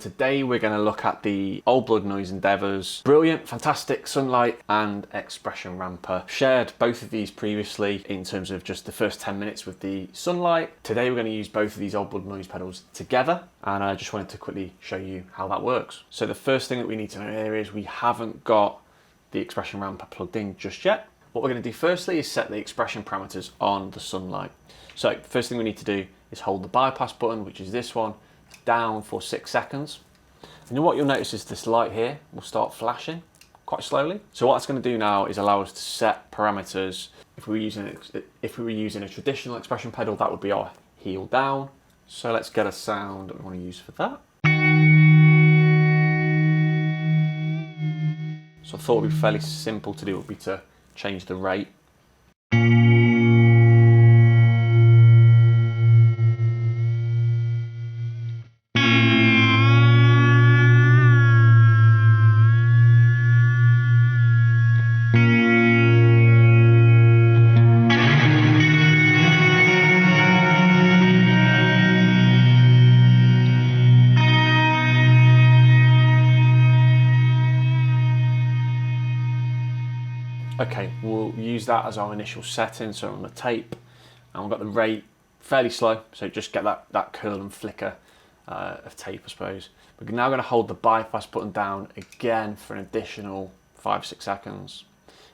Today we're going to look at the Old Blood Noise Endeavour's brilliant, fantastic Sunlight and Expression Ramper. Shared both of these previously in terms of just the first 10 minutes with the Sunlight. Today we're going to use both of these Old Blood Noise pedals together, and I just wanted to quickly show you how that works. So the first thing that we need to know here is we haven't got the Expression Ramper plugged in just yet. What we're going to do firstly is set the expression parameters on the Sunlight. So first thing we need to do is hold the bypass button, which is this one, down for 6 seconds. And then what you'll notice is this light here will start flashing quite slowly. So what it's going to do now is allow us to set parameters. If we were using a traditional expression pedal, that would be our heel down. So let's get a sound that we want to use for that. So I thought it would be fairly simple to do would be to change the rate. Okay, we'll use that as our initial setting, so on the tape, and we've got the rate fairly slow, so just get that curl and flicker of tape, I suppose. We're now going to hold the bypass button down again for an additional 5-6 seconds,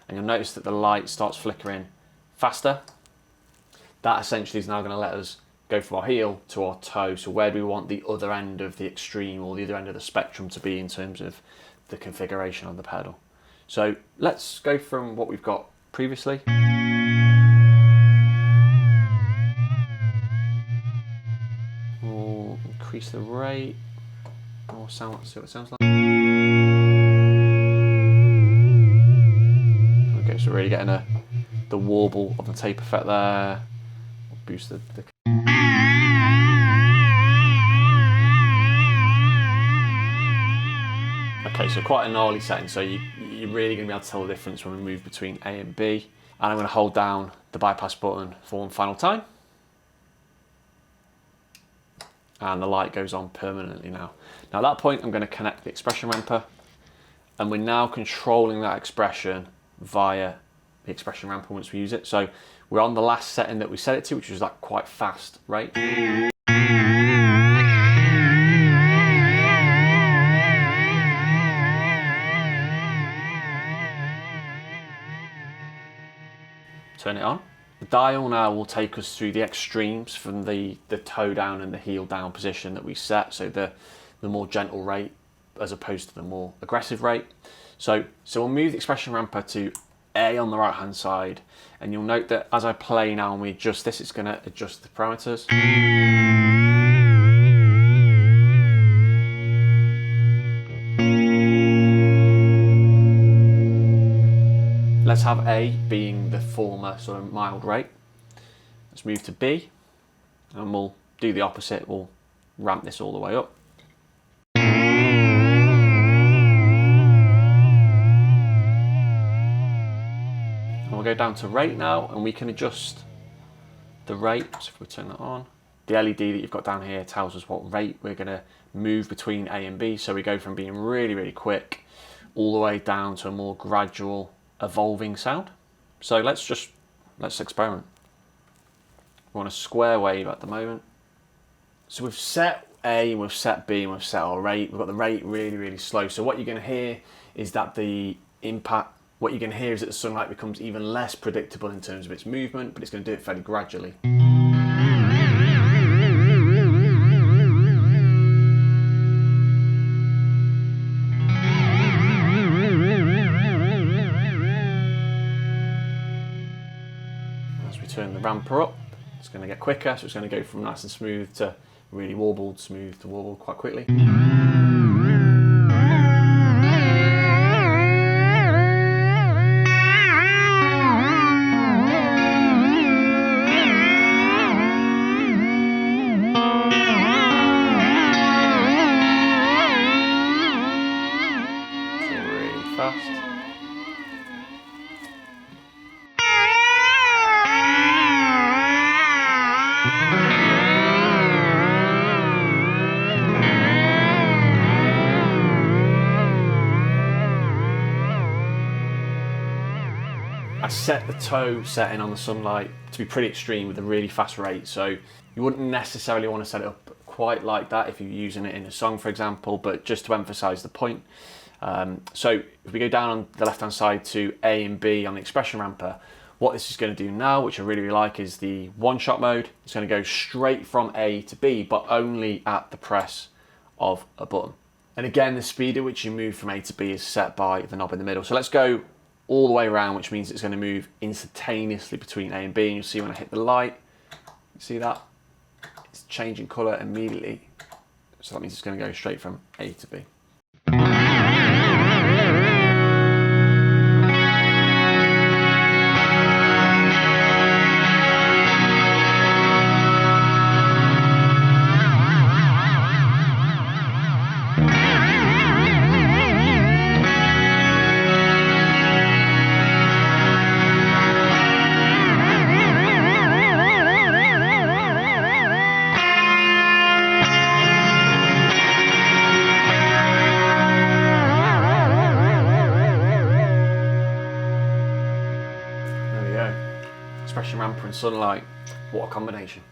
and you'll notice that the light starts flickering faster. That essentially is now going to let us go from our heel to our toe, so where do we want the other end of the extreme or the other end of the spectrum to be in terms of the configuration of the pedal. So let's go from what we've got previously. We'll increase the rate. More sound, let's see what it sounds like. Okay, so we're really getting the warble of the tape effect there. We'll boost the Okay, so quite a gnarly setting, so you're really going to be able to tell the difference when we move between A and B. And I'm going to hold down the bypass button for one final time. And the light goes on permanently now. Now at that point, I'm going to connect the expression ramper, and we're now controlling that expression via the expression ramper once we use it. So we're on the last setting that we set it to, which was that quite fast rate. Turn it on. The dial now will take us through the extremes from the toe down and the heel down position that we set, so the more gentle rate as opposed to the more aggressive rate. So we'll move the expression ramper to A on the right hand side, and you'll note that as I play now and we adjust this, it's going to adjust the parameters. Let's have A being the former sort of mild rate. Let's move to B, and we'll do the opposite. We'll ramp this all the way up. And we'll go down to rate now, and we can adjust the rate. So if we turn that on, the LED that you've got down here tells us what rate we're going to move between A and B. So we go from being really, really quick all the way down to a more gradual evolving sound. So let's experiment. We want a square wave at the moment. So we've set A, we've set B, and we've set our rate. We've got the rate really, really slow. So what you're going to hear is that the Sunlight becomes even less predictable in terms of its movement, but it's going to do it fairly gradually. Turn the ramper up, it's going to get quicker, so it's going to go from nice and smooth to really warbled, smooth to warbled quite quickly. So really fast. I set the toe setting on the Sunlight to be pretty extreme with a really fast rate, so you wouldn't necessarily want to set it up quite like that if you're using it in a song, for example, but just to emphasize the point. So if we go down on the left hand side to A and B on the expression ramper, what this is going to do now, which I really like, is the one-shot mode. It's going to go straight from A to B, but only at the press of a button. And again, the speed at which you move from A to B is set by the knob in the middle. So let's go all the way around, which means it's going to move instantaneously between A and B. And you'll see when I hit the light, you see that? It's changing colour immediately. So that means it's going to go straight from A to B. Expression ramper and Sunlight, what a combination.